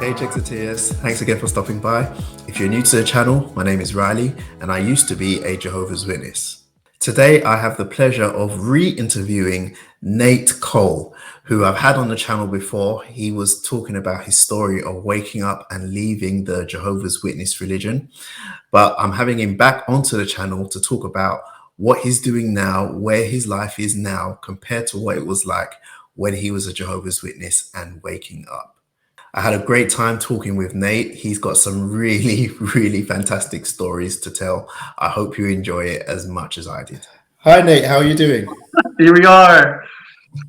ExJW, thanks again for stopping by. If you're new to the channel, my name is Riley and I used to be a Jehovah's Witness. Today I have the pleasure of re-interviewing Nate Cole, who I've had on the channel before. He was talking about his story of waking up and leaving the Jehovah's Witness religion, but I'm having him back onto the channel to talk about what he's doing now, where his life is now compared to what it was like when he was a Jehovah's Witness and waking up. I had a great time talking with Nate. He's got some really, really fantastic stories to tell. I hope you enjoy it as much as I did. Hi, Nate. How are you doing? Here we are.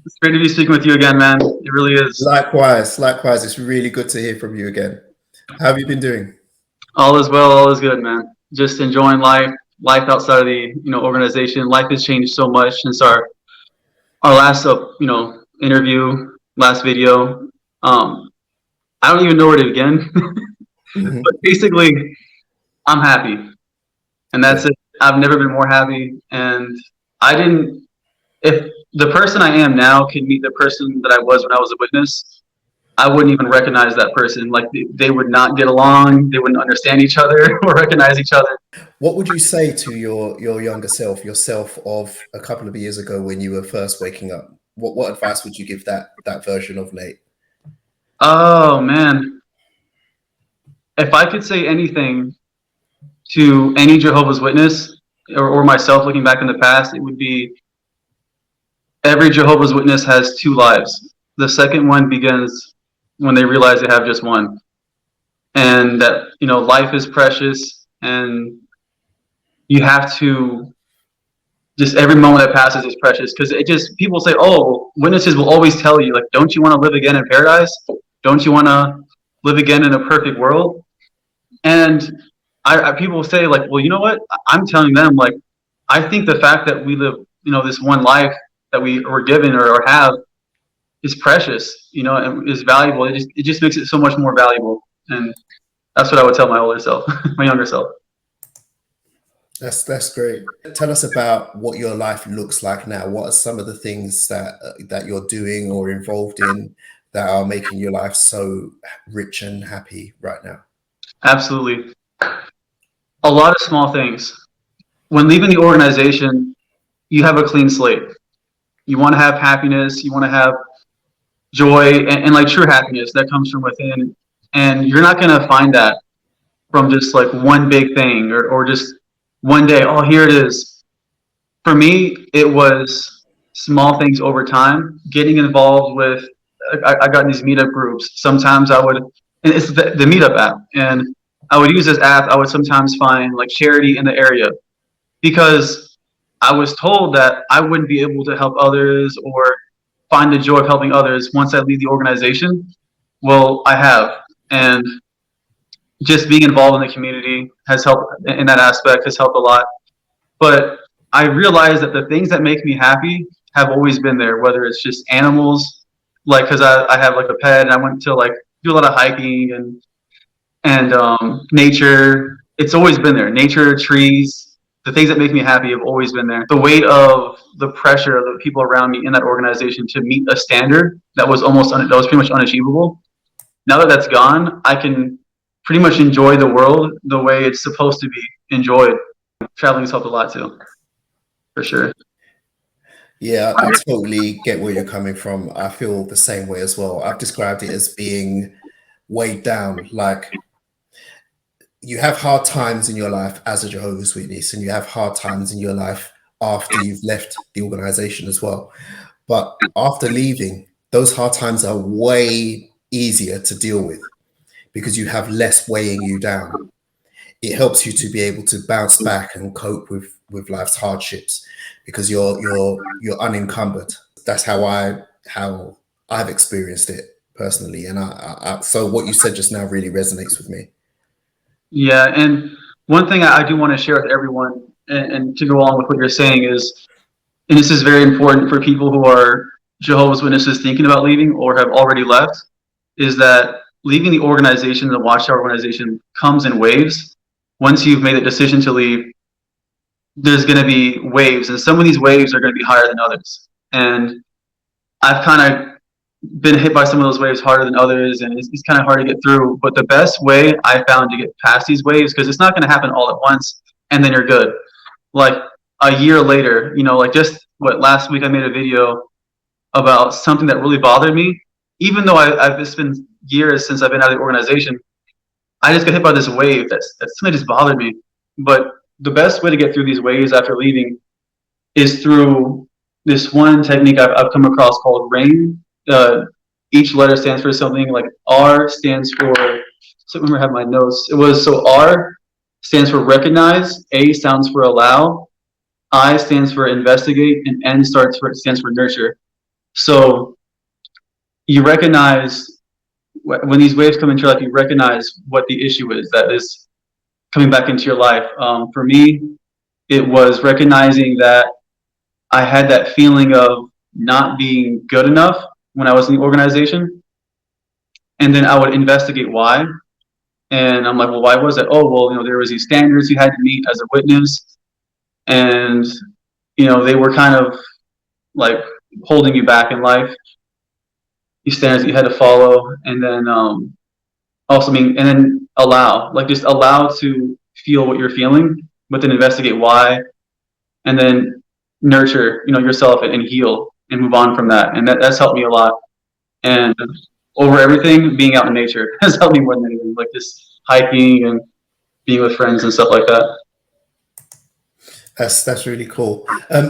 It's great to be speaking with you again, man. It really is. Likewise. It's really good to hear from you again. How have you been doing? All is well. All is good, man. Just enjoying life outside of the organization. Life has changed so much since our last interview, last video. I don't even know where to begin. But basically, I'm happy, and that's it. I've never been more happy, and if the person I am now could meet the person that I was when I was a witness, I wouldn't even recognize that person. Like, they would not get along, they wouldn't understand each other or recognize each other. What would you say to your younger self, yourself of a couple of years ago when you were first waking up? What advice would you give that version of Nate? Oh man, if I could say anything to any Jehovah's Witness or myself looking back in the past, it would be every Jehovah's Witness has two lives. The second one begins when they realize they have just one, and that life is precious, and you have to just, every moment that passes is precious, because people say, oh, witnesses will always tell you, like, don't you want to live again in paradise? Don't you want to live again in a perfect world? And people say, like, well, you know what? I'm telling them, like, I think the fact that we live, this one life that we were given or have is precious, and is valuable. It just makes it so much more valuable. And that's what I would tell my older self, my younger self. That's great. Tell us about what your life looks like now. What are some of the things that you're doing or involved in that are making your life so rich and happy right now? Absolutely. A lot of small things. When leaving the organization, you have a clean slate. You want to have happiness. You want to have joy and like true happiness that comes from within. And you're not going to find that from just like one big thing or just one day. Oh, here it is. For me, it was small things over time, getting involved with, I got in these meetup groups. Sometimes I would, and it's the meetup app, and I would use this app. I would sometimes find like charity in the area, because I was told that I wouldn't be able to help others or find the joy of helping others once I leave the organization. Well, I have, and just being involved in the community has helped in that aspect, has helped a lot. But I realized that the things that make me happy have always been there, whether it's just animals, like, because I have like a pet, and I went to like do a lot of hiking and nature. It's always been there. Nature, trees, the things that make me happy have always been there. The weight of the pressure of the people around me in that organization to meet a standard that was pretty much unachievable. Now that that's gone, I can pretty much enjoy the world the way it's supposed to be enjoyed. Traveling has helped a lot too, for sure. Yeah, I totally get where you're coming from. I feel the same way as well. I've described it as being weighed down. Like, you have hard times in your life as a Jehovah's Witness, and you have hard times in your life after you've left the organization as well. But after leaving, those hard times are way easier to deal with because you have less weighing you down. It helps you to be able to bounce back and cope with life's hardships because you're unencumbered. That's how I've experienced it personally. And so what you said just now really resonates with me. Yeah, and one thing I do want to share with everyone, and to go along with what you're saying is, and this is very important for people who are Jehovah's Witnesses thinking about leaving or have already left, is that leaving the organization, the Watchtower organization, comes in waves. Once you've made a decision to leave, there's going to be waves, and some of these waves are going to be higher than others. And I've kind of been hit by some of those waves harder than others, and it's kind of hard to get through. But the best way I found to get past these waves, because it's not going to happen all at once, and then you're good. Like a year later, like just last week I made a video about something that really bothered me. Even though it's been years since I've been out of the organization, I just got hit by this wave that's something that just bothered me. But the best way to get through these waves after leaving is through this one technique I've come across called RAIN. Each letter stands for something. Like R stands for, so I remember I have my notes. It was, so R stands for recognize, A stands for allow, I stands for investigate, and N stands for nurture. So you recognize when these waves come into your life, you recognize what the issue is that is coming back into your life. For me, it was recognizing that I had that feeling of not being good enough when I was in the organization. And then I would investigate why. And I'm like, well, why was that? Oh, well, there was these standards you had to meet as a witness. And, they were kind of like holding you back in life. These standards that you had to follow. And then and then just allow to feel what you're feeling, but then investigate why. And then nurture, yourself and heal and move on from that. And that's helped me a lot. And over everything, being out in nature has helped me more than anything, like just hiking and being with friends and stuff like that. That's really cool.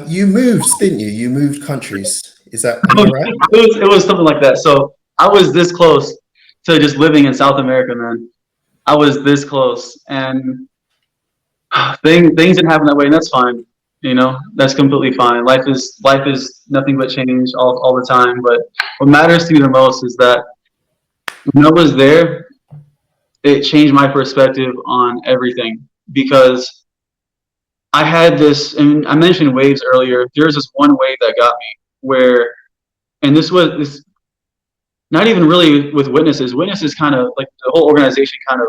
You moved, didn't you? You moved countries. Is that, am I right? It was something like that. So I was this close to just living in South America, man. I was this close, and things didn't happen that way, and that's fine. That's completely fine. Life is nothing but change all the time. But what matters to me the most is that when I was there, it changed my perspective on everything, because I had this, and I mentioned waves earlier. There's this one wave that got me where, and this not even really with witnesses. Witnesses kind of like the whole organization kind of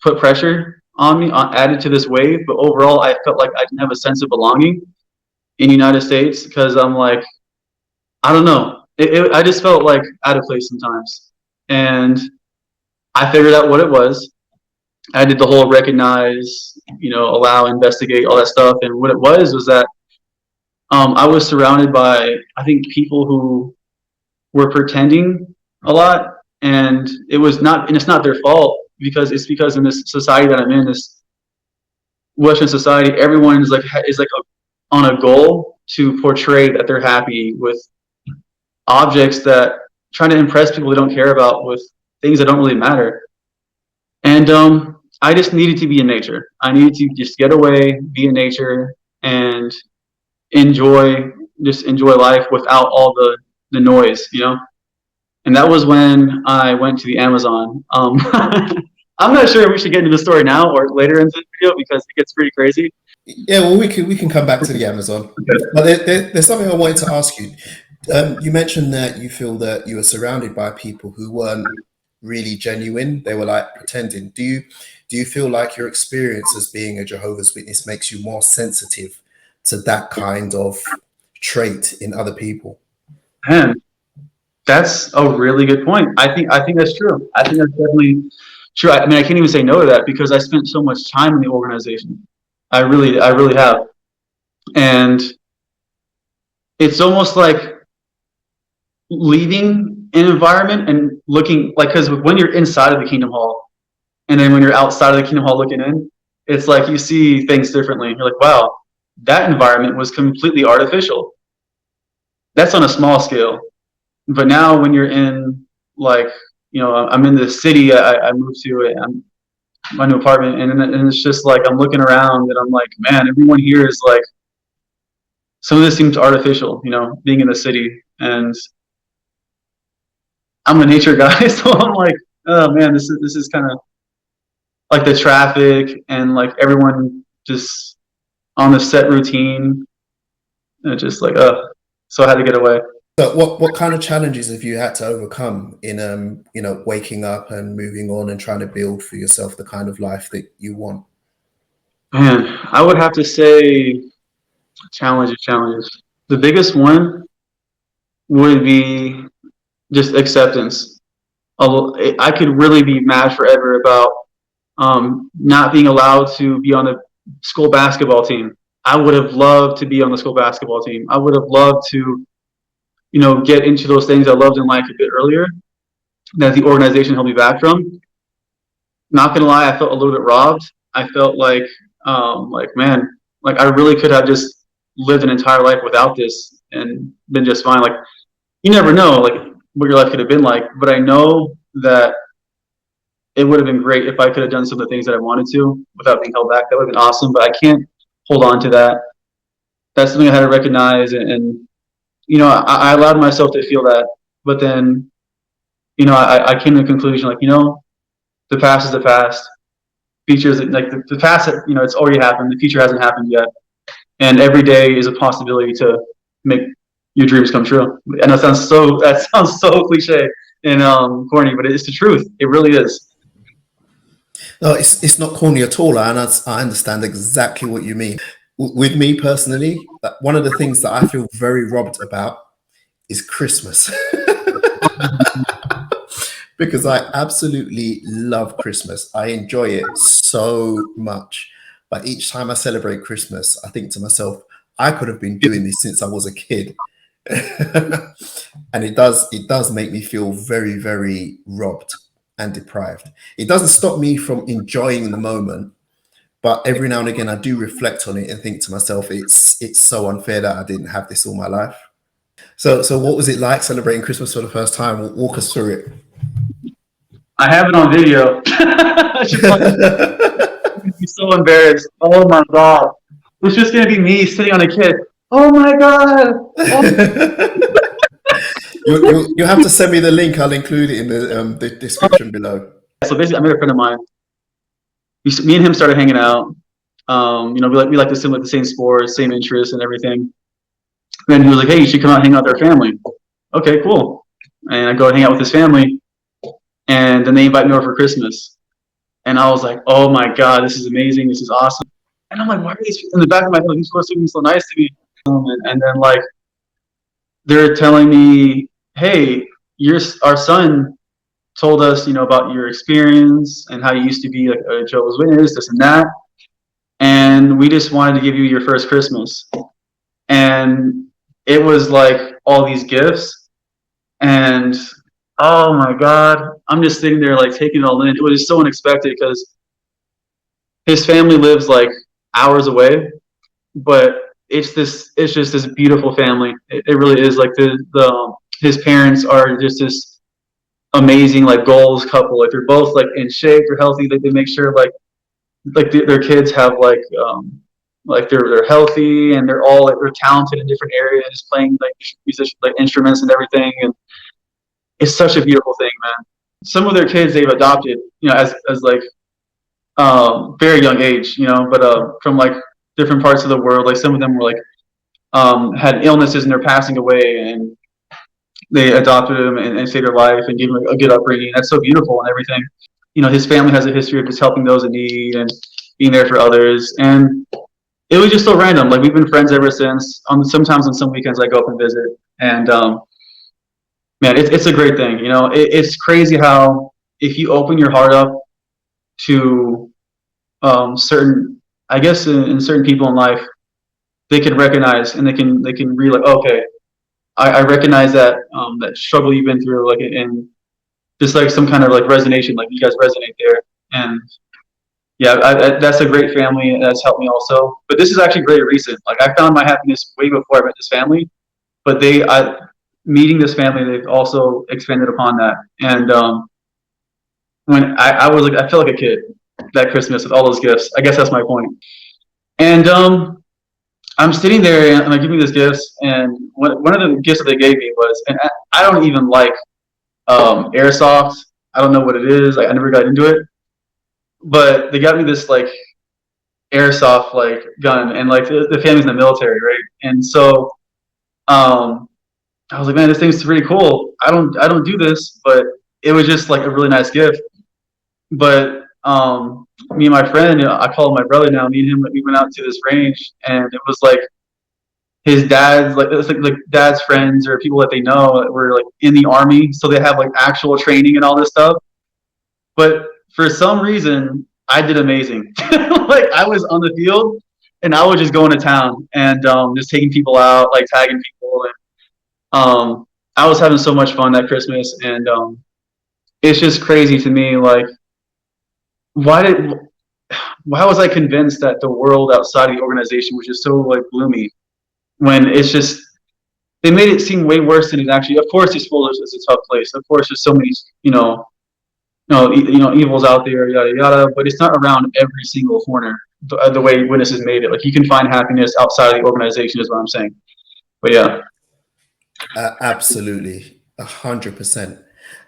put pressure on me, added to this wave. But overall, I felt like I didn't have a sense of belonging in the United States, because I'm like, I don't know. I just felt like out of place sometimes. And I figured out what it was. I did the whole recognize, allow, investigate, all that stuff. And what it was that I was surrounded by, I think, people who were pretending a lot. And it's not their fault, because in this society that I'm in, this Western society, everyone is on a goal to portray that they're happy with objects, that trying to impress people they don't care about with things that don't really matter. And I just needed to be in nature. I needed to just get away, be in nature, and enjoy life without all the noise, And that was when I went to the Amazon. I'm not sure if we should get into the story now or later in the video, because it gets pretty crazy. Yeah, well, we can come back to the Amazon. Okay. But there's something I wanted to ask you. You mentioned that you feel that you were surrounded by people who weren't really genuine. They were like pretending. Do you feel like your experience as being a Jehovah's Witness makes you more sensitive to that kind of trait in other people? Man, that's a really good point. I think that's true. I think that's definitely true. I mean, I can't even say no to that, because I spent so much time in the organization. I really have. And it's almost like leaving an environment and looking, like, because when you're inside of the Kingdom Hall, and then when you're outside of the Kingdom Hall looking in, it's like you see things differently. You're like, wow, that environment was completely artificial. That's on a small scale. But now when you're in, like, I'm in the city, I moved to it, my new apartment, and it's just like I'm looking around and I'm like, man, everyone here is like, some of this seems artificial, being in the city. And I'm a nature guy, so I'm like, oh man, this is kind of like the traffic and like everyone just on the set routine, and it's just like, so I had to get away. But what kind of challenges have you had to overcome in waking up and moving on and trying to build for yourself the kind of life that you want? Man, I would have to say challenges. The biggest one would be just acceptance. I could really be mad forever about not being allowed to be on the school basketball team. I would have loved to be on the school basketball team. I would have loved to, get into those things I loved in life a bit earlier that the organization held me back from. Not gonna lie, I felt a little bit robbed. I felt man, like I really could have just lived an entire life without this and been just fine. Like you never know, like what your life could have been like. But I know that it would have been great if I could have done some of the things that I wanted to without being held back. That would have been awesome. But I can't hold on to that. That's something I had to recognize, and I allowed myself to feel that. But then, I came to the conclusion, like, the past is the past. Future is like the past. It's already happened. The future hasn't happened yet, and every day is a possibility to make your dreams come true. And that sounds so cliche and corny, but it's the truth. It really is. No, it's not corny at all, and I understand exactly what you mean. With me personally, one of the things that I feel very robbed about is Christmas. Because I absolutely love Christmas. I enjoy it so much. But each time I celebrate Christmas, I think to myself, I could have been doing this since I was a kid. And it does make me feel very, very robbed and deprived. It doesn't stop me from enjoying the moment, but every now and again I do reflect on it and think to myself, it's so unfair that I didn't have this all my life. So what was it like celebrating Christmas for the first time? Walk us through it. I have it on video. I'd be so embarrassed. Oh my god. It's just gonna be me sitting on a kid. Oh my god. Oh. You have to send me the link. I'll include it in the description below. So basically, I met a friend of mine. Me and him started hanging out. We like the same sports, same interests, and everything. Then he was like, "Hey, you should come out and hang out with our family." Okay, cool. And I go and hang out with his family, and then they invite me over for Christmas. And I was like, "Oh my god, this is amazing! This is awesome!" And I'm like, "Why are these in the back of my head? These people are being so nice to me." And then like they're telling me, "Hey, our son told us, about your experience and how you used to be like a Jehovah's Witness, this and that, and we just wanted to give you your first Christmas." And it was like all these gifts, and oh my god, I'm just sitting there like taking it all in. It was so unexpected because his family lives like hours away, but it's just this beautiful family. It really is. Like his parents are just this amazing like goals couple. Like they're both like in shape, they're healthy. They make sure their kids have like they're healthy, and they're talented in different areas, playing like musician like instruments and everything. And it's such a beautiful thing, man. Some of their kids they've adopted, as like very young age, but from like different parts of the world. Like some of them were like had illnesses and they're passing away, and they adopted him and saved their life and gave him a good upbringing. That's so beautiful and everything. His family has a history of just helping those in need and being there for others. And it was just so random. Like we've been friends ever since. Sometimes on some weekends I go up and visit, and man, it's a great thing. It's crazy how if you open your heart up to certain, I guess, in certain people in life, they can recognize and they can realize, okay, I recognize that that struggle you've been through, like, and just like some kind of like resonation, like you guys resonate there. And yeah, that's a great family that's helped me also. But this is actually very recent. Like I found my happiness way before I met this family, but meeting this family, they've also expanded upon that. And when I was like, I felt like a kid that Christmas with all those gifts. I guess that's my point. And I'm sitting there and they're giving me these gifts, and one of the gifts that they gave me was, and I don't even like airsoft. I don't know what it is. Like I never got into it, but they got me this like airsoft like gun, and like the family's in the military, right? And so I was like, man, this thing's pretty cool. I don't do this, but it was just like a really nice gift. But me and my friend, I call him my brother now. Me and him, we went out to this range, and it was like his dad's like it's like dad's friends or people that they know that were like in the army, so they have like actual training and all this stuff. But for some reason, I did amazing. Like I was on the field and I was just going to town and just taking people out, like tagging people, and I was having so much fun that Christmas, and it's just crazy to me. Like, why did why was I convinced that the world outside of the organization was just so like gloomy when it's just they made it seem way worse than it actually. Of course, these folders is a tough place. Of course, there's so many evils out there, yada yada. But it's not around every single corner the way Witnesses made it. Like you can find happiness outside of the organization, is what I'm saying. But yeah, Absolutely, 100%.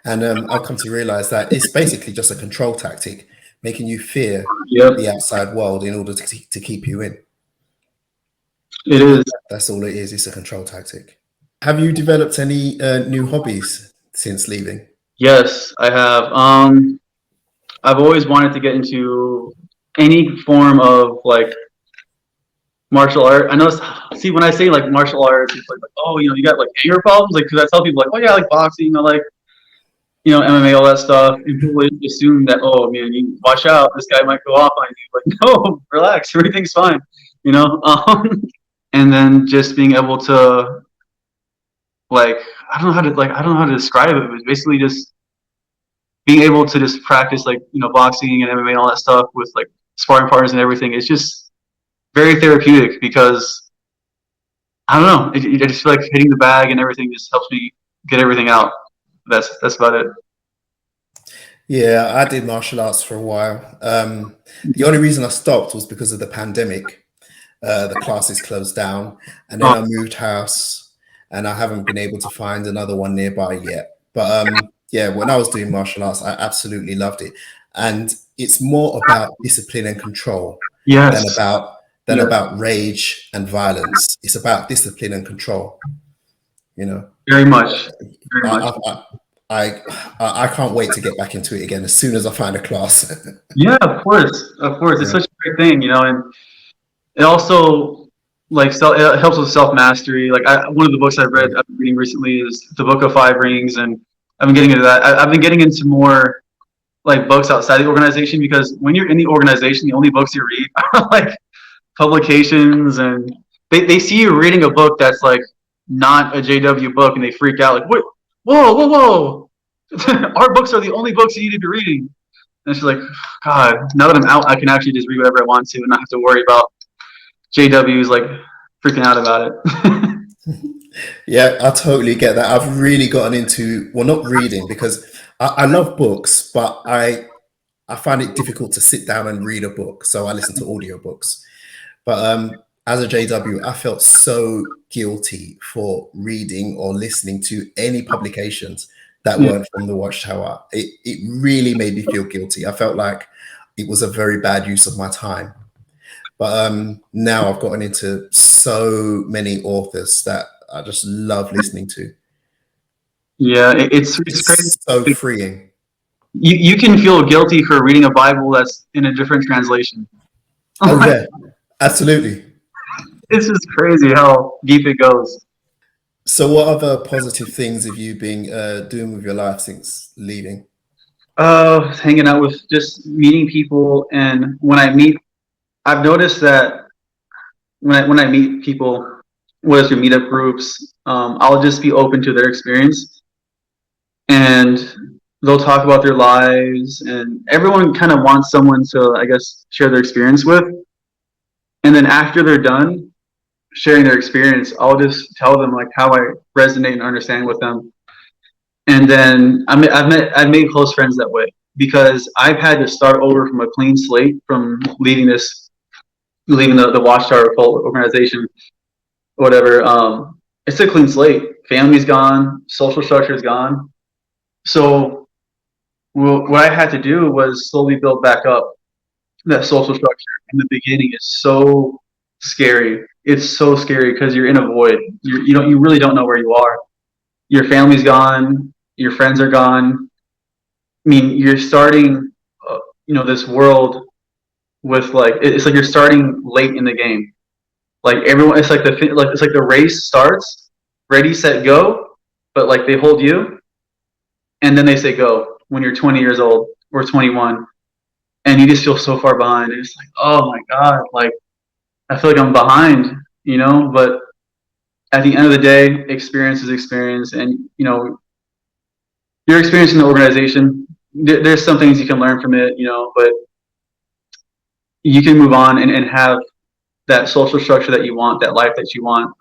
And I've come to realize that it's basically just a control tactic, making you fear yep, the outside world in order to keep you in. it is. That's all it is. It's a control tactic. Have you developed any new hobbies since leaving? Yes, I have. I've always wanted to get into any form of like martial art. I know. See, when I say like martial arts, it's like oh, you got like anger problems. Like, because I tell people like, oh yeah, I like boxing. I like MMA, all that stuff, and people assume that oh man, you watch out, this guy might go off on you. Like, no, relax, everything's fine. You know. And then just being able to like I don't know how to describe it, but basically just being able to just practice like boxing and MMA and all that stuff with like sparring partners and everything. It's just very therapeutic because I don't know. I just feel like hitting the bag and everything just helps me get everything out. That's about it. Yeah, I did martial arts for a while. The only reason I stopped was because of the pandemic. The classes closed down, and then Oh, I moved house, and I haven't been able to find another one nearby yet. But yeah, when I was doing martial arts, I absolutely loved it, and it's more about discipline and control than yes, about yes, rage and violence. It's about discipline and control. You know, very much, very much. I I I can't wait to get back into it again as soon as I find a class. Yeah, of course, of course. It's Yeah. such a great thing, and it also it helps with self mastery. Like one of the books I've been reading recently is the Book of Five Rings, and I've been getting into that. I've been getting into more like books outside the organization because when you're in the organization, the only books you read are like publications, and they see you reading a book that's like not a JW book, and they freak out like, wait, whoa, whoa, whoa. Our books are the only books you need to be reading. And she's like, God, now that I'm out, I can actually just read whatever I want to and not have to worry about JW's like freaking out about it. Yeah, I totally get that. I've really gotten into, well, not reading because I love books, but I find it difficult to sit down and read a book. So I listen to audiobooks. But as a JW, I felt so guilty for reading or listening to any publications that Yeah. weren't from the Watchtower. It really made me feel guilty. I felt like it was a very bad use of my time. But now I've gotten into so many authors that I just love listening to. Yeah, it's crazy. It's so freeing. You can feel guilty for reading a Bible that's in a different translation. Oh yeah, absolutely. It's just crazy how deep it goes. So what other positive things have you been doing with your life since leaving? Hanging out with just meeting people, and I've noticed that when I meet people, whether through meetup groups, I'll just be open to their experience, and they'll talk about their lives, and everyone kind of wants someone to, I guess, share their experience with. And then after they're done sharing their experience, I'll just tell them like how I resonate and understand with them. And then I've made close friends that way because I've had to start over from a clean slate from leaving the Watchtower cult organization, whatever. It's a clean slate. Family's gone, social structure's gone. So what I had to do was slowly build back up that social structure. In the beginning, it's so scary. It's so scary because you're in a void. You really don't know where you are. Your family's gone. Your friends are gone. I mean, you're starting, this world with like it's like you're starting late in the game. Like everyone, it's like the race starts, ready, set, go, but like they hold you, and then they say go when you're 20 years old or 21, and you just feel so far behind. And it's like, oh my god, like I feel like I'm behind, you know. But at the end of the day, experience is experience, and you know, your experience in the organization. There's some things you can learn from it, you know, but you can move on and have that social structure that you want, that life that you want.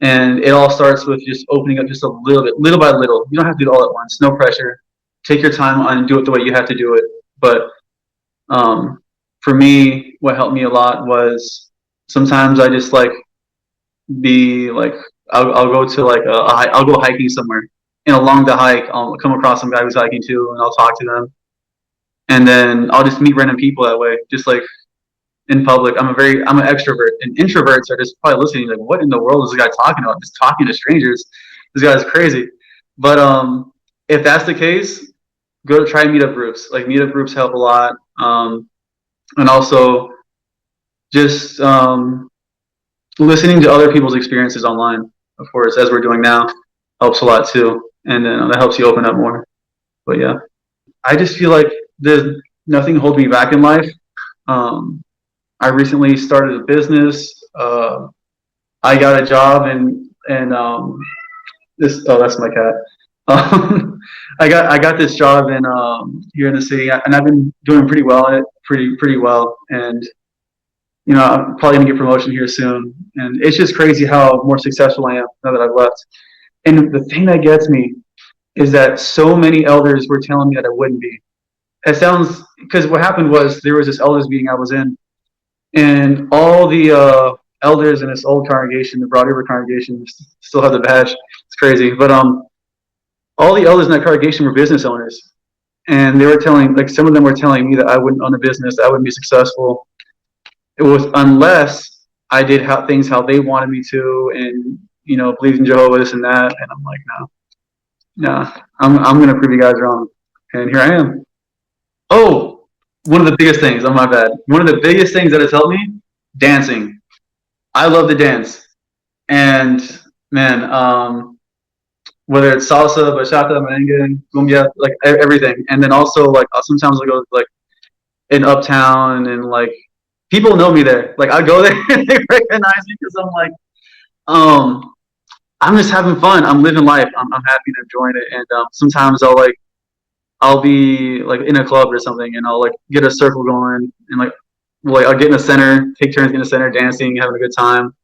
And it all starts with just opening up just a little bit, little by little. You don't have to do it all at once. No pressure. Take your time on and do it the way you have to do it. But for me, what helped me a lot was sometimes I just like be like I'll go to like I'll go hiking somewhere, and along the hike I'll come across some guy who's hiking too, and I'll talk to them, and then I'll just meet random people that way, just like in public. I'm an extrovert, and introverts are just probably listening like, what in the world is this guy talking about? Just talking to strangers. This guy's crazy. But if that's the case, go try meetup groups. Like meetup groups help a lot, and also just listening to other people's experiences online, of course, as we're doing now, helps a lot too, and then that helps you open up more. But yeah, I just feel like there's nothing holding me back in life. I recently started a business. I got a job and this. Oh, that's my cat. I got this job in here in the city, and I've been doing pretty well at it, pretty well. And you know, I'm probably gonna get promotion here soon. And it's just crazy how more successful I am now that I've left. And the thing that gets me is that so many elders were telling me that I wouldn't be. It sounds because what happened was there was this elders meeting I was in, and all the elders in this old congregation, the Broad River congregation, still have the badge. It's crazy, but all the elders in that congregation were business owners, and they were telling, like, some of them were telling me that I wouldn't own a business, I wouldn't be successful. It was unless I did things how they wanted me to, and you know, believed in Jehovah, this and that. And I'm like, no, I'm gonna prove you guys wrong, and here I am. Oh, one of the biggest things. Oh my bad. One of the biggest things that has helped me, dancing. I love to dance, and man, whether it's salsa, bachata, merengue, cumbia, like everything. And then also like sometimes I go like in Uptown, and like people know me there. Like I go there and they recognize me because I'm like, I'm just having fun. I'm living life. I'm happy and enjoying it. And sometimes I'll be like in a club or something, and I'll like get a circle going, and like I'll get in the center, take turns in the center, dancing, having a good time.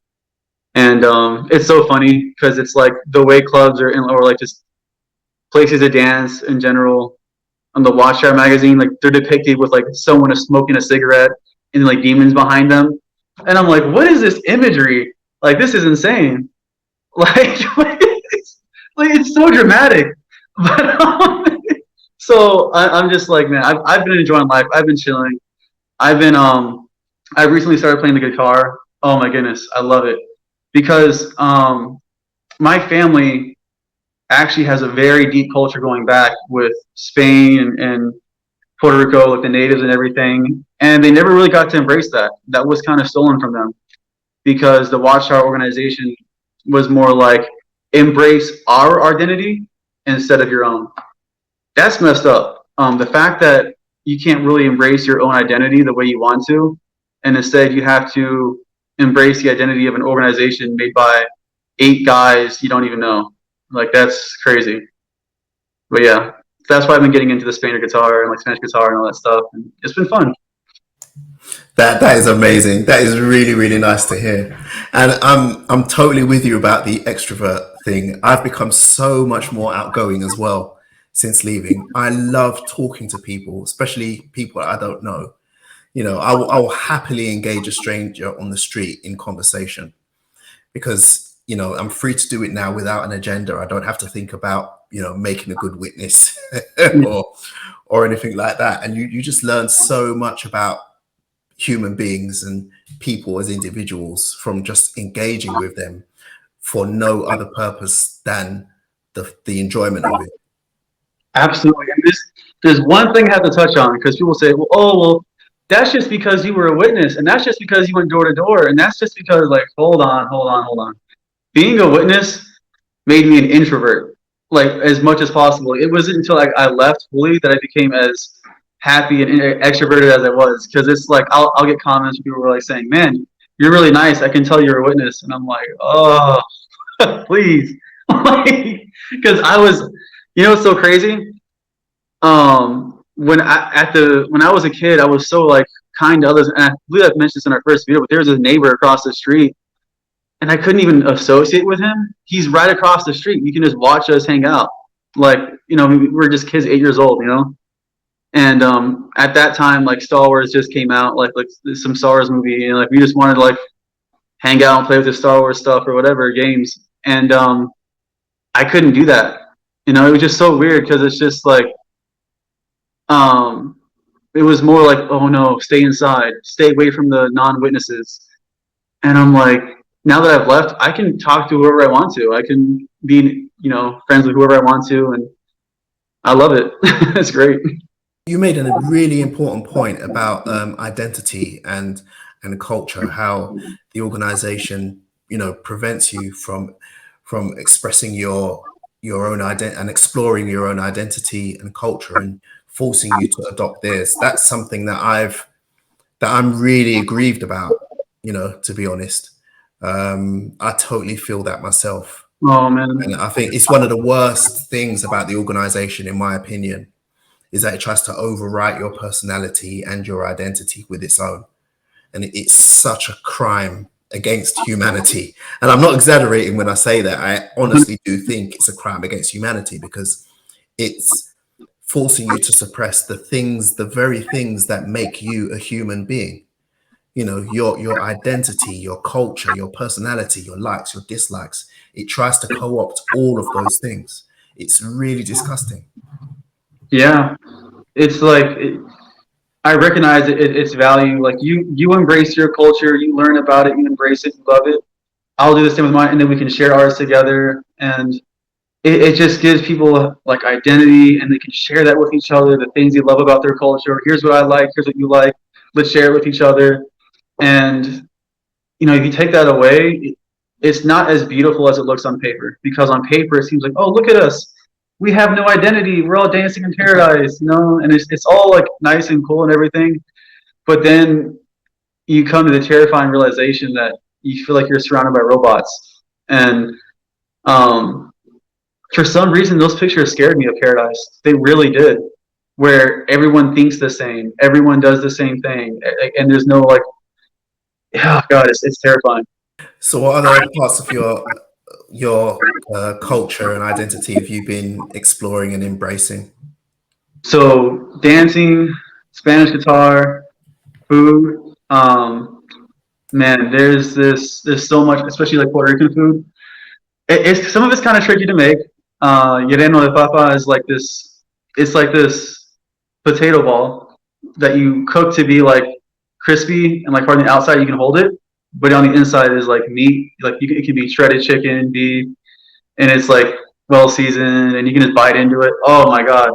And it's so funny because it's like the way clubs are in, or like just places to dance in general. On the Watchtower magazine, like they're depicted with like someone is smoking a cigarette and like demons behind them, and I'm like, what is this imagery? Like this is insane. Like, it's so dramatic. But so I'm just like, man, I've been enjoying life. I've been chilling. I've been I recently started playing the guitar. Oh my goodness, I love it because my family actually has a very deep culture going back with Spain and Puerto Rico, like the natives and everything, and they never really got to embrace that. That was kind of stolen from them because the Watchtower organization was more like embrace our identity instead of your own. That's messed up. The fact that you can't really embrace your own identity the way you want to, and instead you have to embrace the identity of an organization made by 8 guys you don't even know. Like that's crazy. But yeah, that's why I've been getting into the Spanish guitar and like Spanish guitar and all that stuff, and it's been fun. That is amazing. That is really, really nice to hear. And I'm totally with you about the extrovert thing. I've become so much more outgoing as well since leaving. I love talking to people, especially people I don't know. You know, I will happily engage a stranger on the street in conversation because, you know, I'm free to do it now without an agenda. I don't have to think about, you know, making a good witness or anything like that. And you just learn so much about human beings and people as individuals from just engaging with them for no other purpose than the enjoyment of it. Absolutely. And there's one thing I have to touch on because people say, well, that's just because you were a witness, and that's just because you went door to door, and that's just because, like, hold on. Being a witness made me an introvert, like, as much as possible. It wasn't until I left fully that I became as happy and extroverted as I was. Because it's like I'll get comments from people who are like saying, "Man, you're really nice. I can tell you're a witness," and I'm like, "Oh, please," because I was, you know, it's so crazy. When I was a kid, I was so like kind to others, and I believe I've mentioned this in our first video. But there was a neighbor across the street, and I couldn't even associate with him. He's right across the street. You can just watch us hang out. Like, you know, we were just kids, 8 years old, you know. And at that time, like Star Wars just came out, like some Star Wars movie, and like we just wanted to like hang out and play with the Star Wars stuff or whatever games. And I couldn't do that. You know, it was just so weird because it's just like um, it was more like, oh no, stay inside, stay away from the non-witnesses. And I'm like, now that I've left, I can talk to whoever I want to. I can be, you know, friends with whoever I want to, and I love it. It's great. You made a really important point about identity and culture, how the organization, you know, prevents you from expressing your own identity and exploring your own identity and culture and forcing you to adopt theirs. That's something that I'm really aggrieved about, you know, to be honest. I totally feel that myself. Oh man. And I think it's one of the worst things about the organization, in my opinion, is that it tries to overwrite your personality and your identity with its own. And it's such a crime against humanity. And I'm not exaggerating when I say that. I honestly do think it's a crime against humanity because it's forcing you to suppress the very things that make you a human being. You know, your identity, your culture, your personality, your likes, your dislikes. It tries to co-opt all of those things. It's really disgusting. Yeah, it's like I recognize its value. Like you embrace your culture, you learn about it, you embrace it, you love it. I'll do the same with mine, and then we can share ours together. And it just gives people like identity, and they can share that with each other. The things they love about their culture. Here's what I like. Here's what you like. Let's share it with each other. And you know, if you take that away, it's not as beautiful as it looks on paper. Because on paper, it seems like, oh, look at us. We have no identity. We're all dancing in paradise, you know, and it's all like nice and cool and everything. But then you come to the terrifying realization that you feel like you're surrounded by robots. And um, for some reason, those pictures scared me of paradise. They really did. Where everyone thinks the same, everyone does the same thing, and there's no like, oh god, it's terrifying. So what other parts of your culture and identity have you been exploring and embracing? So dancing, Spanish guitar, food. Man, there's so much, especially like Puerto Rican food. It's some of it's kind of tricky to make. Lleno de papa is like this. It's like this potato ball that you cook to be like crispy and like on the outside you can hold it, but on the inside is like meat. Like it can be shredded chicken, beef, and it's like well seasoned, and you can just bite into it. Oh my god,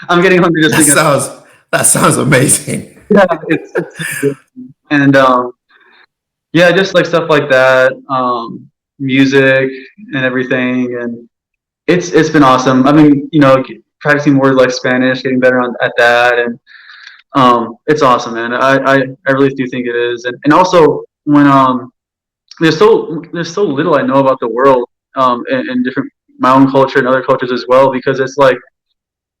I'm getting hungry just That thinking. sounds amazing. Yeah, it's so good. And yeah, just like stuff like that, music and everything, and it's been awesome. I mean, you know, practicing words like Spanish, getting better at that, and it's awesome, man. I really do think it is, and also when there's so little I know about the world, and different my own culture and other cultures as well, because it's like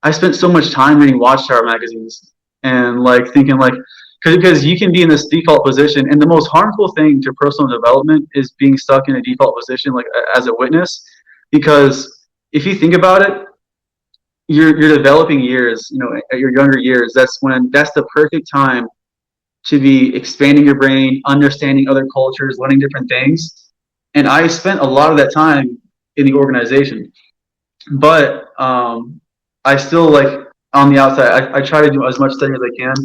I spent so much time reading Watchtower magazines and like thinking like because you can be in this default position, and the most harmful thing to personal development is being stuck in a default position like as a witness, because if you think about it, your developing years, you know, at your younger years, that's the perfect time to be expanding your brain, understanding other cultures, learning different things. And I spent a lot of that time in the organization, but I still like on the outside. I try to do as much studying as I can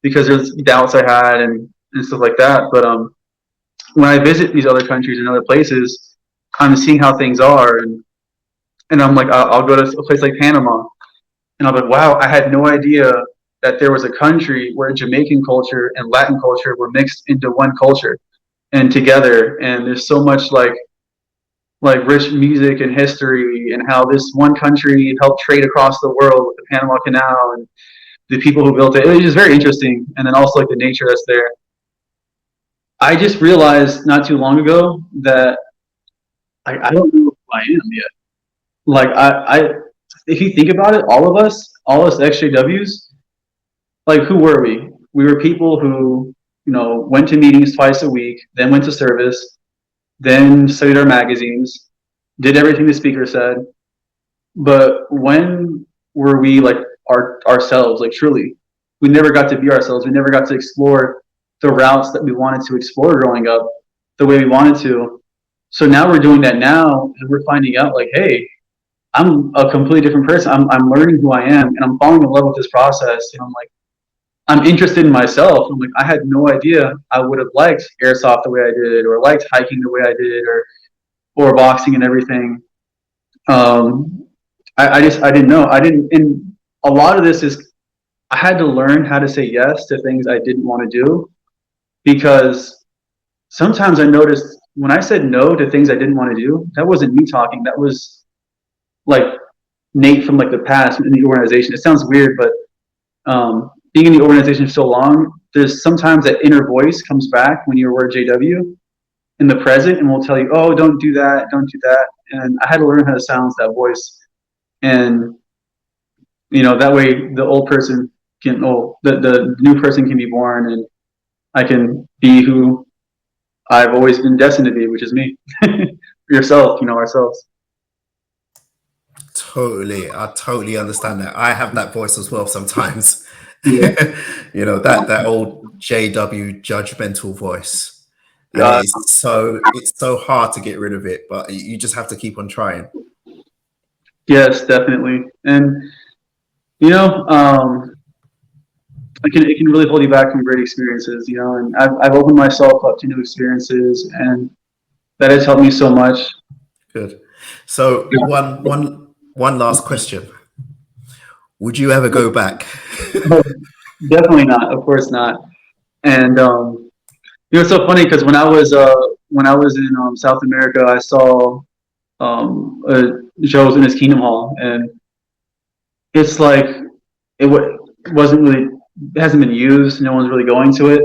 because there's doubts I had and stuff like that. But when I visit these other countries and other places, I'm seeing how things are, and I'm like, I'll go to a place like Panama, and I'm like, wow, I had no idea that there was a country where Jamaican culture and Latin culture were mixed into one culture and together. And there's so much like rich music and history, and how this one country helped trade across the world with the Panama Canal and the people who built it. It was just very interesting. And then also like the nature that's there. I just realized not too long ago that I don't know who I am yet. Like if you think about it, all us XJWs, like who were we? We were people who, went to meetings twice a week, then went to service, then studied our magazines, did everything the speaker said. But when were we like ourselves, like truly? We never got to be ourselves. We never got to explore the routes that we wanted to explore growing up the way we wanted to. So now we're doing that now, and we're finding out like, hey, I'm a completely different person. I'm learning who I am, and I'm falling in love with this process. And I'm like, I'm interested in myself. I'm like, I had no idea I would have liked airsoft the way I did, or liked hiking the way I did, or boxing and everything. I didn't know. And a lot of this is I had to learn how to say yes to things I didn't want to do, because sometimes I noticed when I said no to things I didn't want to do, that wasn't me talking. That was like Nate from like the past in the organization. It sounds weird, but being in the organization for so long, there's sometimes that inner voice comes back when you're JW in the present, and will tell you, oh, don't do that, don't do that. And I had to learn how to silence that voice. And that way the old person the new person can be born, and I can be who I've always been destined to be, which is me. Yourself, ourselves. Totally. I totally understand that. I have that voice as well sometimes. Yeah. that old JW judgmental voice. And God. it's so hard to get rid of it, but you just have to keep on trying. Yes, definitely. And it can really hold you back from great experiences, and I've opened myself up to new experiences, and that has helped me so much. Good. So one last question. Would you ever go back? Definitely not. Of course not. And it's so funny because when I was in South America, I saw shows in his Kingdom Hall, and it's like wasn't really, it hasn't been used. No one's really going to it,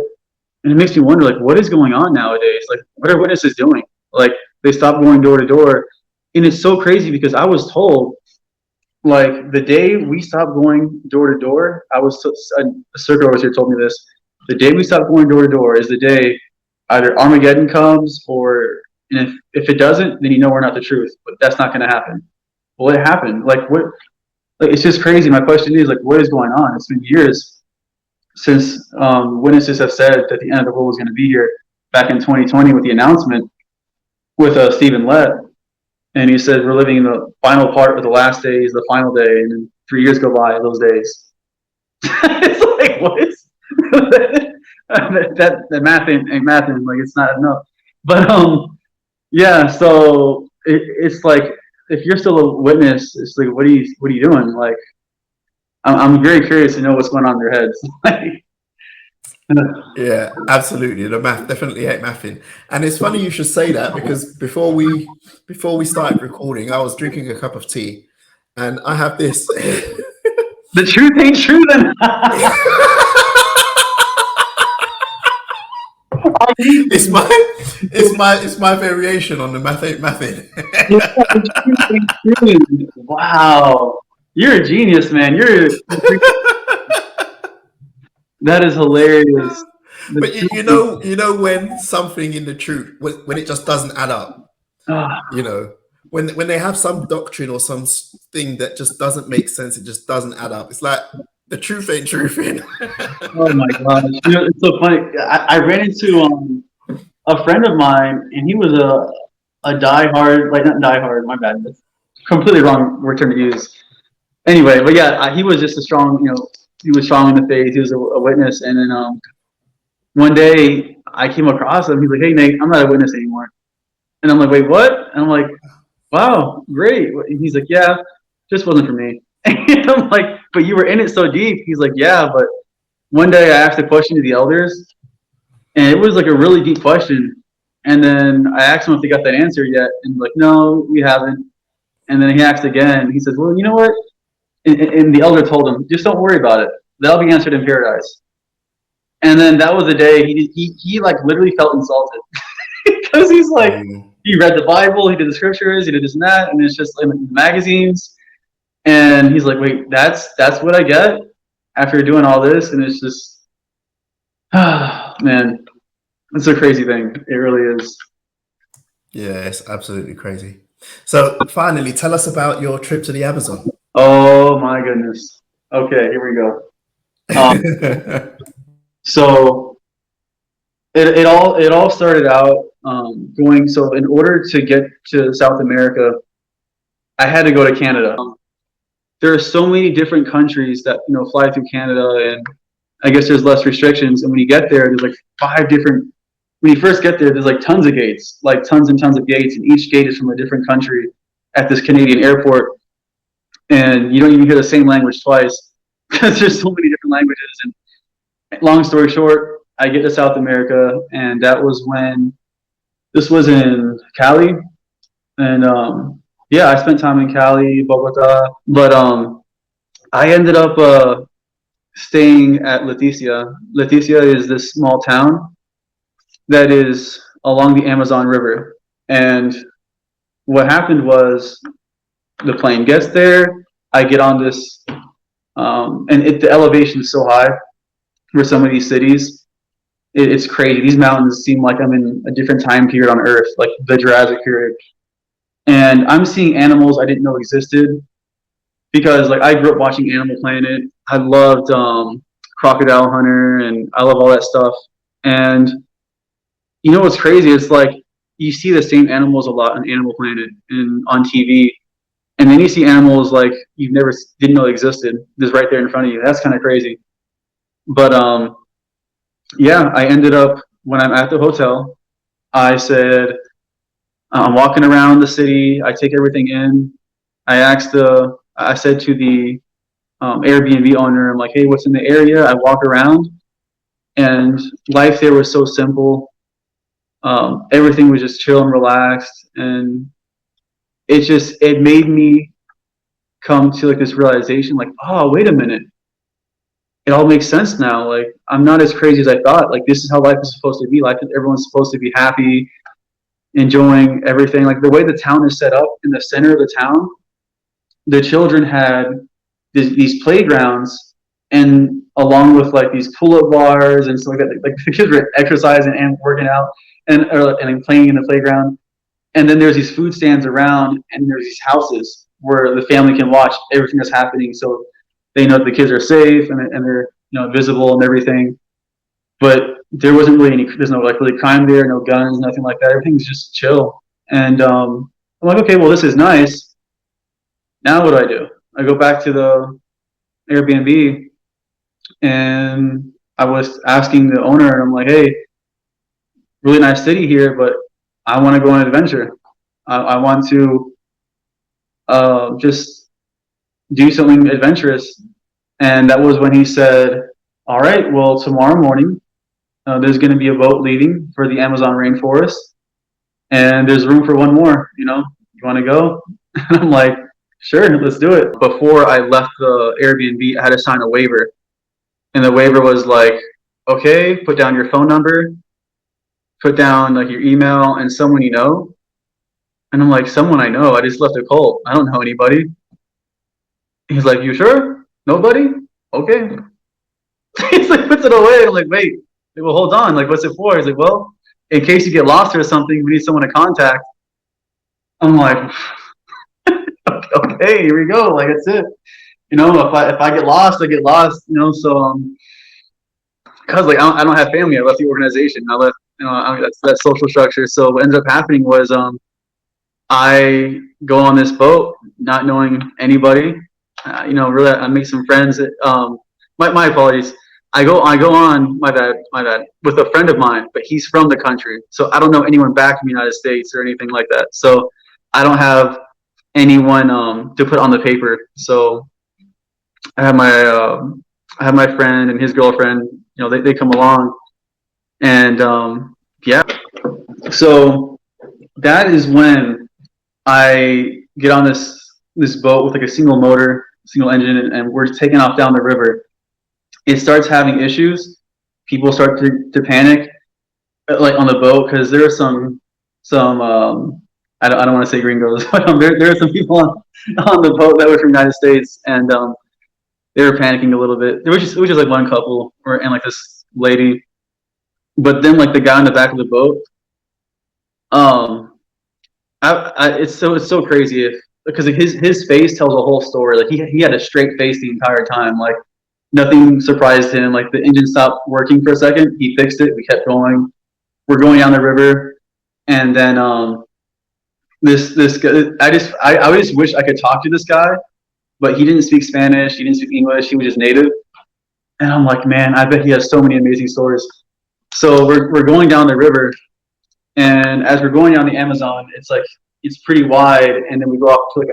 and it makes me wonder, like, what is going on nowadays? Like, what are witnesses doing? Like, they stopped going door to door, and it's so crazy because I was told, like, the day we stopped going door to door, a circuit officer told me this. The day we stop going door to door is the day either Armageddon comes, or and if it doesn't, then we're not the truth. But that's not going to happen. Well, it happened. Like, what? Like, it's just crazy. My question is, like, what is going on? It's been years since witnesses have said that the end of the world was going to be here back in 2020 with the announcement with Stephen Lett. And he said, we're living in the final part of the last days, the final day, and then 3 years go by those days. It's like, what? that math ain't mathing. Like, it's not enough. But yeah. So it's like, if you're still a witness, it's like, what are you doing? Like, I'm very curious to know what's going on in their heads. Yeah, absolutely. The math definitely ain't mathing. And it's funny you should say that, because before we started recording, I was drinking a cup of tea, and I have this. The truth ain't true then. It's my variation on the math ain't mathing. Wow, you're a genius, man. That is hilarious. But you know when something in the truth, when it just doesn't add up, when they have some doctrine or some thing that just doesn't make sense, it just doesn't add up. It's like the truth ain't truthing. Oh my gosh, it's so funny. I ran into a friend of mine, and he was a diehard, like, not diehard, my bad, that's completely wrong word term to use. Anyway, but yeah, he was just a strong, he was strong in the faith. He was a witness. And then one day I came across him. He's like, hey, Nate, I'm not a witness anymore. And I'm like, wait, what? And I'm like, wow, great. And he's like, yeah, just wasn't for me. And I'm like, but you were in it so deep. He's like, yeah, but one day I asked a question to the elders, and it was like a really deep question. And then I asked him if they got that answer yet, and like, no, we haven't. And then he asked again. He says, well, you know what? And the elder told him, just don't worry about it. That'll be answered in paradise. And then that was the day he like literally felt insulted because he's like, he read the Bible, he did the scriptures, he did this and that, and it's just in the magazines. And he's like, wait, that's what I get after doing all this, and it's just, man, it's a crazy thing. It really is. Yeah, it's absolutely crazy. So finally, tell us about your trip to the Amazon. Oh my goodness. Okay, here we go. So it all started out going. So in order to get to South America, I had to go to Canada. There are so many different countries that fly through Canada, and I guess there's less restrictions. And when you get there, there's like 5 different. When you first get there, there's like tons of gates, like tons and tons of gates, and each gate is from a different country at this Canadian airport, and you don't even hear the same language twice because there's so many different languages. And long story short, I get to South America, and that was when this was in Cali, and yeah, I spent time in Cali, Bogota, but I ended up staying at Leticia. Leticia is this small town that is along the Amazon River, and what happened was the plane gets there, I get on this, and the elevation is so high for some of these cities. It's crazy. These mountains seem like I'm in a different time period on Earth, like the Jurassic period. And I'm seeing animals I didn't know existed because, like, I grew up watching Animal Planet. I loved Crocodile Hunter, and I love all that stuff. And you know what's crazy? It's like you see the same animals a lot on Animal Planet and on TV, and then you see animals like you never didn't know existed just right there in front of you. That's kind of crazy. But yeah, I ended up when I'm at the hotel, I said I'm walking around the city. I take everything in. I said to the Airbnb owner, I'm like, hey, what's in the area? I walk around, and life there was so simple. Everything was just chill and relaxed, and it made me come to like this realization, like, oh, wait a minute, it all makes sense now. Like, I'm not as crazy as I thought. Like, this is how life is supposed to be. Life, everyone's supposed to be happy, enjoying everything. Like the way the town is set up in the center of the town, the children had these playgrounds, and along with like these pull-up bars and stuff like that. Like the kids were exercising and working out and playing in the playground. And then there's these food stands around, and there's these houses where the family can watch everything that's happening, so they know the kids are safe and they're visible and everything. But there wasn't really there's no like really crime there, no guns, nothing like that. Everything's just chill. And I'm like, okay, well, this is nice. Now what do? I go back to the Airbnb, and I was asking the owner, and I'm like, hey, really nice city here, but I want to go on an adventure. I want to just do something adventurous. And that was when he said, all right, well, tomorrow morning, there's going to be a boat leaving for the Amazon rainforest, and there's room for one more. You want to go? And I'm like, sure, let's do it. Before I left the Airbnb, I had to sign a waiver, and the waiver was like, okay, put down your phone number, put down like your email, and someone you know. And I'm like, someone I know? I just left a cult. I don't know anybody. He's like, you sure? Nobody? Okay. He's like, puts it away. I'm like, wait. Well, hold on. Like, what's it for? He's like, well, in case you get lost or something, we need someone to contact. I'm like, okay, here we go. Like, that's it. If I get lost, I get lost. So because like I don't have family. I left the organization. I left. That's that social structure. So what ended up happening was I go on this boat, not knowing anybody. Really, I make some friends. My apologies. I go on. My bad. With a friend of mine, but he's from the country, so I don't know anyone back in the United States or anything like that. So I don't have anyone to put on the paper. So I have my I have my friend and his girlfriend. You know, they come along, and yeah. So that is when I get on this boat with like a single motor, single engine, and we're taking off down the river. It starts having issues. People start to panic, like on the boat, because there are some I don't want to say gringos, but there are some people on the boat that were from the United States, and they were panicking a little bit. It was just like one couple, and like this lady, but then like the guy in the back of the boat, um, it's so crazy if because his face tells a whole story. Like he had a straight face the entire time. Like nothing surprised him. Like the engine stopped working for a second. He fixed it. We kept going. We're going down the river, and then this guy, I just wish I could talk to this guy, but he didn't speak Spanish. He didn't speak English. He was just native. And I'm like, man, I bet he has so many amazing stories. So we're going down the river, and as we're going down the Amazon, it's pretty wide, and then we go off to like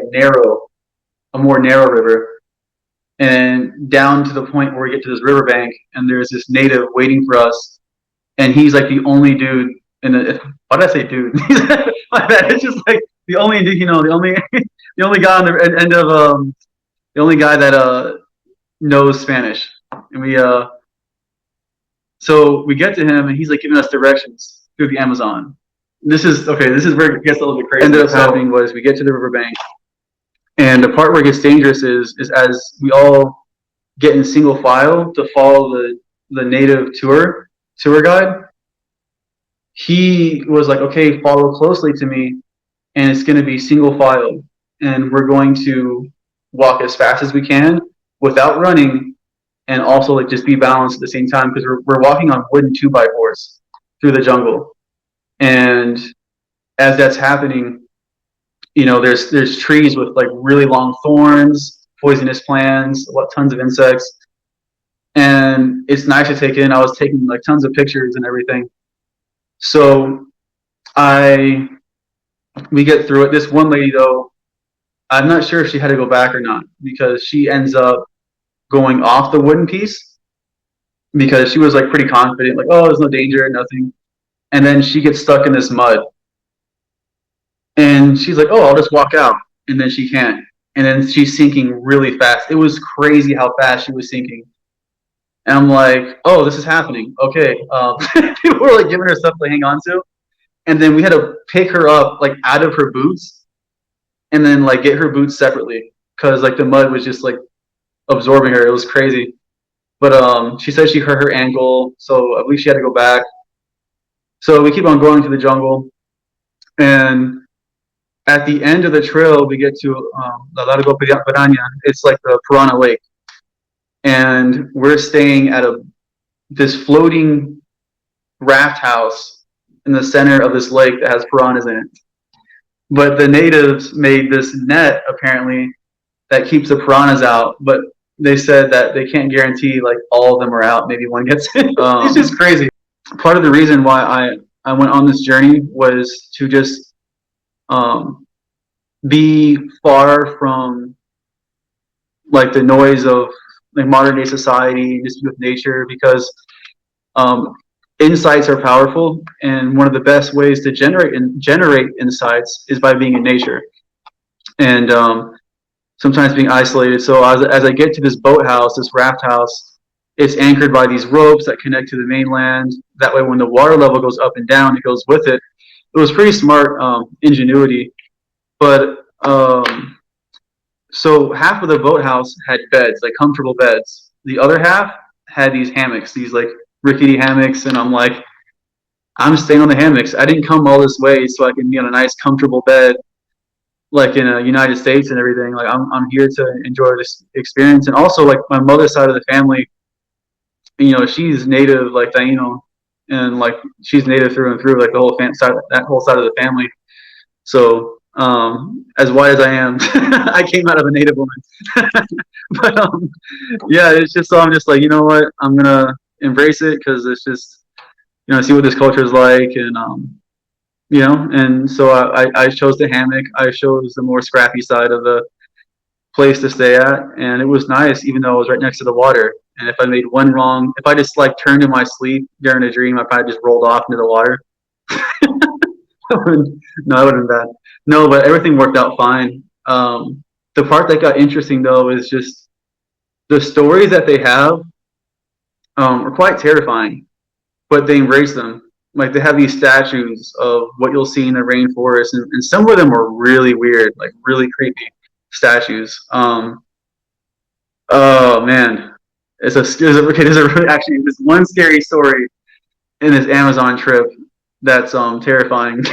a more narrow river, and down to the point where we get to this riverbank, and there's this native waiting for us, and he's like the only dude in the. Why did I say dude? My bad. It's just like the only, the only the only guy on the end of the only guy that knows Spanish, and so we get to him, and he's like giving us directions through the Amazon. This is okay. This is where it gets a little bit crazy. What ended up happening was we get to the riverbank, and the part where it gets dangerous is as we all get in single file to follow the native tour guide. He was like, "Okay, follow closely to me, and it's going to be single file, and we're going to walk as fast as we can without running, and also like just be balanced at the same time because we're walking on wooden 2x4s through the jungle." And as that's happening, there's trees with like really long thorns, poisonous plants, tons of insects, and it's nice to take in. I was taking like tons of pictures and everything. So we get through it. This one lady though, I'm not sure if she had to go back or not because she ends up going off the wooden piece because she was like pretty confident, like, oh, there's no danger, nothing. And then she gets stuck in this mud. And she's like, oh, I'll just walk out. And then she can't. And then she's sinking really fast. It was crazy how fast she was sinking. And I'm like, oh, this is happening. Okay. People were like giving her stuff to hang on to. And then we had to pick her up like out of her boots and then like get her boots separately because like the mud was just like absorbing her. It was crazy. But she said she hurt her ankle. So at least she had to go back. So we keep on going to the jungle, and at the end of the trail, we get to La Largo Piranha. It's like the Piranha Lake, and we're staying at this floating raft house in the center of this lake that has piranhas in it. But the natives made this net apparently that keeps the piranhas out, but they said that they can't guarantee like all of them are out. Maybe one gets in. It's just crazy. Part of the reason why I went on this journey was to just be far from like the noise of like modern day society, just with nature, because insights are powerful, and one of the best ways to generate insights is by being in nature, and sometimes being isolated. So as I get to this boathouse, this raft house, it's anchored by these ropes that connect to the mainland. That way, when the water level goes up and down, it goes with it. It was pretty smart ingenuity. But so half of the boathouse had beds, like comfortable beds. The other half had these hammocks, these like rickety hammocks. And I'm like, I'm staying on the hammocks. I didn't come all this way so I can be on a nice, comfortable bed, like in the United States and everything. Like I'm here to enjoy this experience. And also, like my mother's side of the family, she's native, like Taino, and like she's native through and through, like the whole that whole side of the family. So as white as I am, I came out of a native woman. But yeah, it's just so I'm just like, you know what, I'm gonna embrace it because it's just see what this culture is like, and and so I chose the hammock. I chose the more scrappy side of place to stay at, and it was nice, even though it was right next to the water. And if I made one wrong, if I just like turned in my sleep during a dream, I probably just rolled off into the water. No, that would have been bad. No, but everything worked out fine. The part that got interesting though is just the stories that they have are quite terrifying, but they embrace them. Like they have these statues of what you'll see in the rainforest, and some of them are really weird, like really creepy statues. Oh man, there's a really actually this one scary story in this Amazon trip that's terrifying,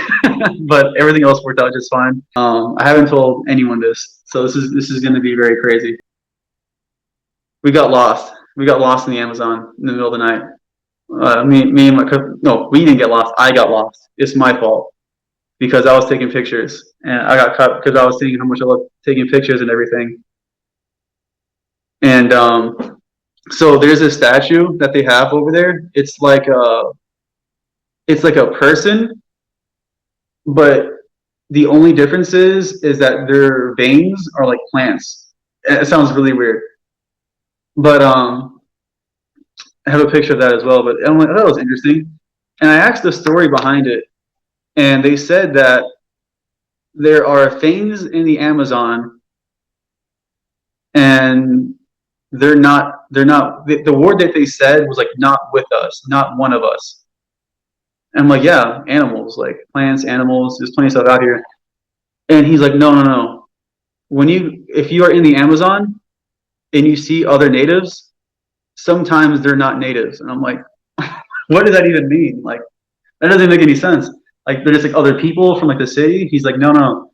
but everything else worked out just fine. I haven't told anyone this, so this is going to be very crazy. We got lost. We got lost in the Amazon in the middle of the night. Me and my no, we didn't get lost. I got lost. It's my fault because I was taking pictures and I got caught because I was seeing how much I love taking pictures and everything. And so there's a statue that they have over there. It's like a person, but the only difference is that their veins are like plants. It sounds really weird, but I have a picture of that as well. But I'm like, oh, that was interesting, and I asked the story behind it, and they said that there are things in the Amazon, and they're not the word that they said was like not with us, not one of us. And I'm like, yeah, animals, like plants, animals, there's plenty of stuff out here. And he's like, no. If you are in the Amazon and you see other natives, sometimes they're not natives. And I'm like, what does that even mean? Like, that doesn't make any sense. Like, they're just like other people from like the city. He's like, no.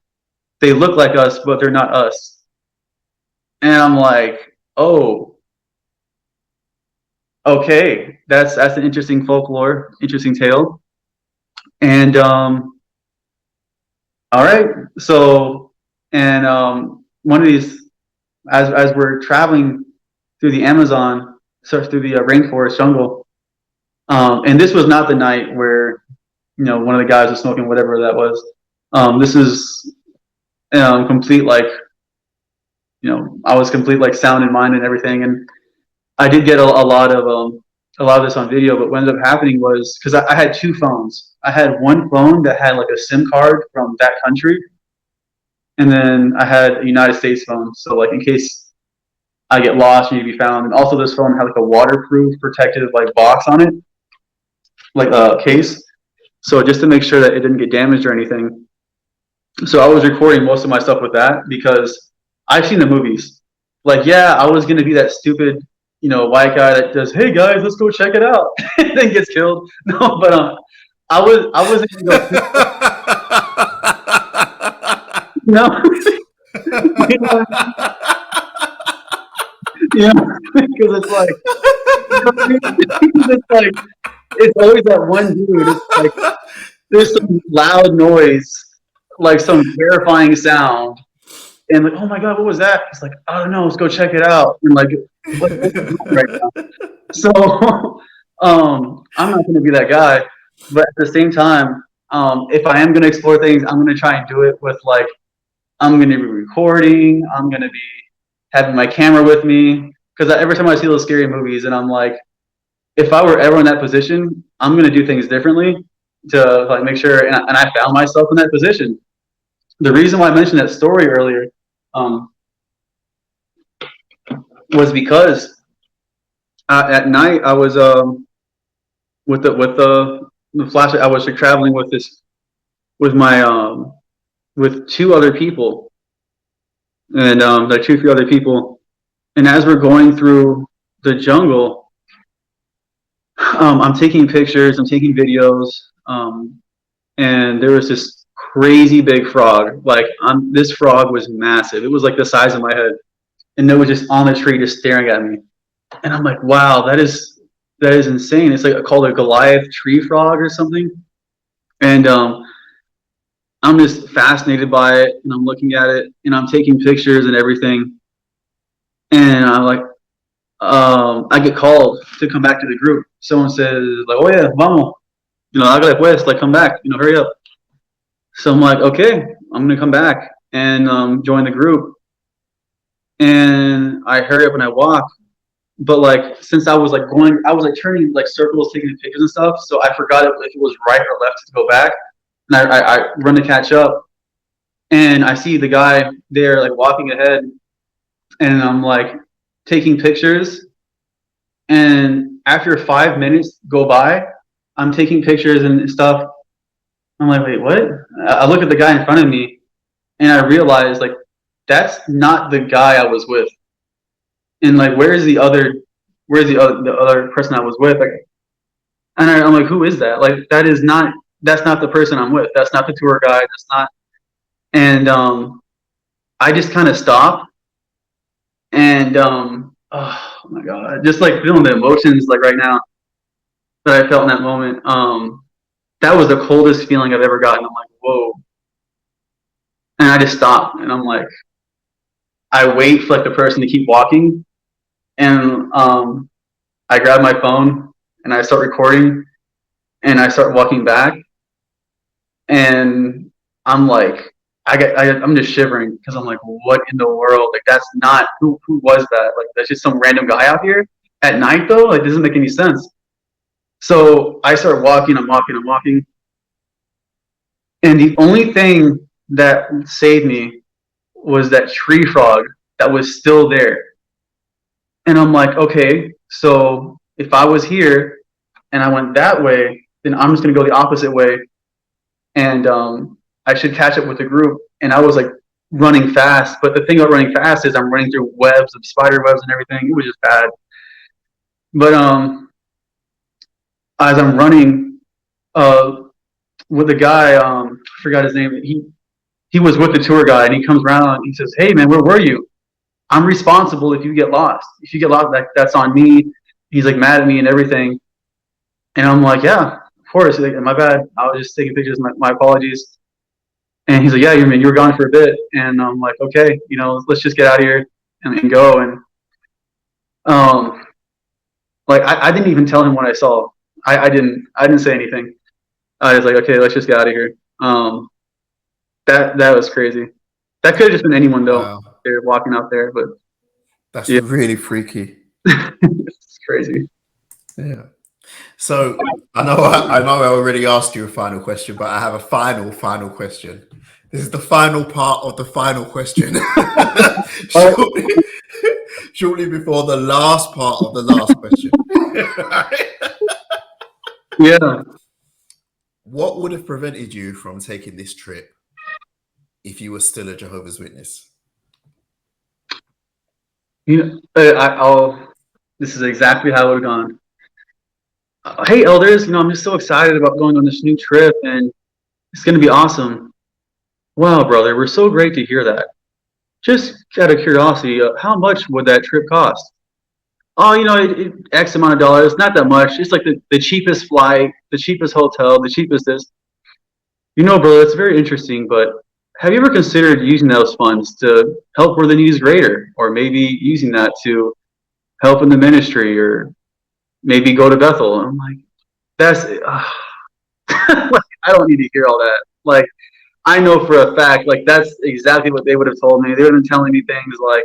They look like us, but they're not us. And I'm like, oh, okay. That's an interesting folklore, interesting tale. And all right. So, and one of these, as we're traveling through the Amazon, so through the rainforest jungle, and this was not the night where one of the guys was smoking whatever that was. This is complete like I was complete like sound in mind and everything, and I did get a lot of this on video. But what ended up happening was because I had two phones. I had one phone that had like a SIM card from that country, and then I had a United States phone. So like in case I get lost and need to be found, and also this phone had like a waterproof protective like box on it, like a case. So just to make sure that it didn't get damaged or anything. So I was recording most of my stuff with that because I've seen the movies. Like, yeah, I was gonna be that stupid, white guy that does, hey guys, let's go check it out, and then gets killed. No, but I wasn't gonna go. No, because it's like, it's always that one dude. It's like there's some loud noise, like some terrifying sound, and like, oh my god, what was that? It's like, I don't know, let's go check it out. And like, what's going on right now? So, I'm not going to be that guy, but at the same time, if I am going to explore things, I'm going to try and do it with like, I'm going to be recording, I'm going to be having my camera with me, because every time I see those scary movies, and I'm like, if I were ever in that position, I'm going to do things differently to like make sure, and I found myself in that position. The reason why I mentioned that story earlier was because at night I was with the flashlight. I was traveling with two other people, and like 2-3 other people. And as we're going through the jungle, I'm taking pictures, I'm taking videos, and there was this crazy big frog. Like this frog was massive. It was like the size of my head, and it was just on the tree, just staring at me. And I'm like, wow, that is insane. It's like called a Goliath tree frog or something. And I'm just fascinated by it, and I'm looking at it, and I'm taking pictures and everything. And I'm like, I get called to come back to the group. Someone says like, oh yeah, vamos, hágale pues, like come back, hurry up. So I'm like, okay, I'm gonna come back and join the group. and I hurry up and I walk. But like since I was like going, I was like turning like circles, taking pictures and stuff. So I forgot if it was right or left to go back, and I run to catch up, and I see the guy there like walking ahead, and I'm like taking pictures. And after 5 minutes go by, I'm taking pictures and stuff. I'm like, wait, what? I look at the guy in front of me, and I realize like that's not the guy I was with. And like, where's the other? Where's the other person I was with? Like, and I'm like, who is that? Like, that is not. That's not the person I'm with. That's not the tour guide. That's not. And I just kind of stopped, and oh my god, just like feeling the emotions like right now that I felt in that moment. That was the coldest feeling I've ever gotten. I'm like, whoa. And I just stopped, and I'm like, I wait for like the person to keep walking, and I grab my phone and I start recording, and I start walking back, and I'm like, I'm just shivering because I'm like, what in the world? Like, that's not who was that? Like, that's just some random guy out here at night though. Like, doesn't make any sense. So I start walking. I'm walking, and the only thing that saved me was that tree frog that was still there. And I'm like, okay, so if I was here and I went that way, then I'm just gonna go the opposite way, and I should catch up with the group. And I was like running fast, but the thing about running fast is I'm running through webs of spider webs and everything. It was just bad. But as I'm running, with the guy, I forgot his name. He was with the tour guide, and he comes around and he says, "Hey man, where were you? I'm responsible if you get lost. If you get lost, that's on me." He's like mad at me and everything. And I'm like, yeah, of course. He's like, my bad. I was just taking pictures. My apologies. And he's like, yeah, you were gone for a bit. And I'm like, okay, let's just get out of here and go. And um, like I didn't even tell him what I saw. I didn't say anything. I was like, okay, let's just get out of here. That was crazy. That could have just been anyone though. Wow. They're walking out there, but That's yeah. really freaky. It's crazy. Yeah. So I know I already asked you a final question, but I have a final question. This is the final part of the final question. shortly before the last part of the last question. Yeah. What would have prevented you from taking this trip if you were still a Jehovah's Witness? This is exactly how it would have gone. Hey, elders, I'm just so excited about going on this new trip, and it's going to be awesome. Wow, brother, we're so great to hear that. Just out of curiosity, how much would that trip cost? Oh, X amount of dollars, not that much. It's like the cheapest flight, the cheapest hotel, the cheapest this. Brother, it's very interesting, but have you ever considered using those funds to help where the need is greater, or maybe using that to help in the ministry, or maybe go to Bethel? I'm like, that's like, I don't need to hear all that. Like, I know for a fact, like, that's exactly what they would have told me. They would have been telling me things like,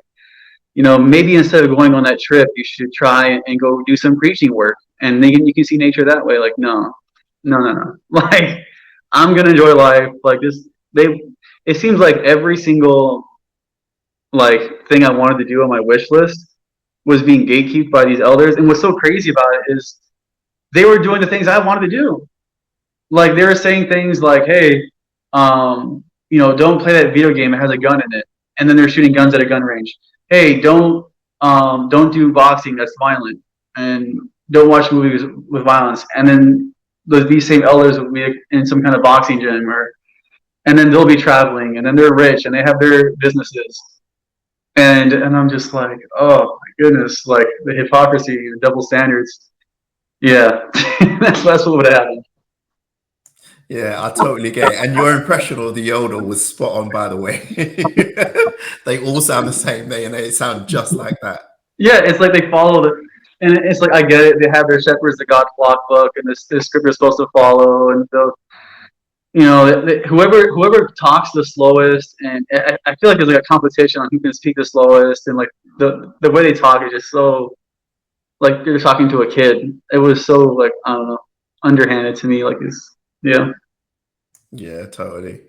maybe instead of going on that trip, you should try and go do some preaching work, and then you can see nature that way. Like, no. Like, I'm gonna enjoy life. Like this, it seems like every single like thing I wanted to do on my wish list was being gatekeeped by these elders. And what's so crazy about it is they were doing the things I wanted to do. Like, they were saying things like, hey, don't play that video game, it has a gun in it. And then they're shooting guns at a gun range. Hey, don't do boxing, that's violent. And don't watch movies with violence. And then these same elders will be in some kind of boxing gym, and then they'll be traveling, and then they're rich and they have their businesses. And I'm just like, oh my goodness, like the hypocrisy and double standards. Yeah, that's what would happen. Yeah, I totally get it. And your impression of the yodel was spot on, by the way. They all sound the same, and they sound just like that. Yeah, it's like they follow and it's like, I get it. They have their shepherds, the God flock book, and this script is supposed to follow, and whoever talks the slowest, and I feel like there's like a competition on who can speak the slowest, and like the way they talk is just so like they're talking to a kid. It was so like I don't know, underhanded to me. Like it's yeah. Yeah, totally.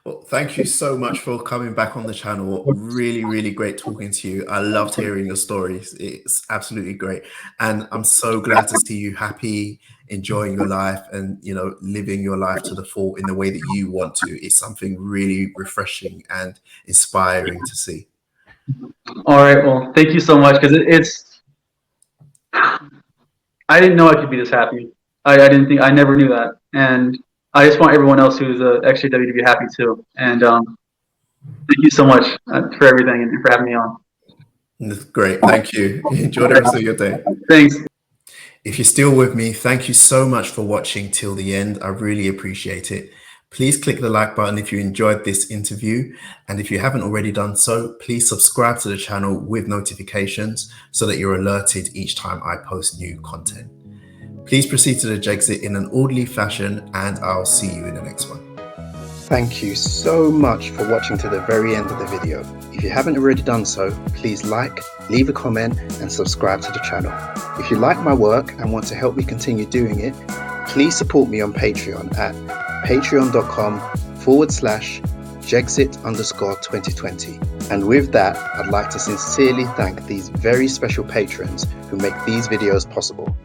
Well, thank you so much for coming back on the channel. Really, really great talking to you. I loved hearing your stories. It's absolutely great. And I'm so glad to see you happy, enjoying your life and, living your life to the full in the way that you want to. It's something really refreshing and inspiring to see. All right. Well, thank you so much because it's. I didn't know I could be this happy. I never knew that, and I just want everyone else who's a ExJW to be happy too. And thank you so much for everything and for having me on. That's great. Thank you. Enjoy the rest of your day. Thanks. If you're still with me, thank you so much for watching till the end. I really appreciate it. Please click the like button if you enjoyed this interview. And if you haven't already done so, please subscribe to the channel with notifications so that you're alerted each time I post new content. Please proceed to the Jexit in an orderly fashion, and I'll see you in the next one. Thank you so much for watching to the very end of the video. If you haven't already done so, please like, leave a comment and subscribe to the channel. If you like my work and want to help me continue doing it, please support me on Patreon at patreon.com/Jexit_2020. And with that, I'd like to sincerely thank these very special patrons who make these videos possible.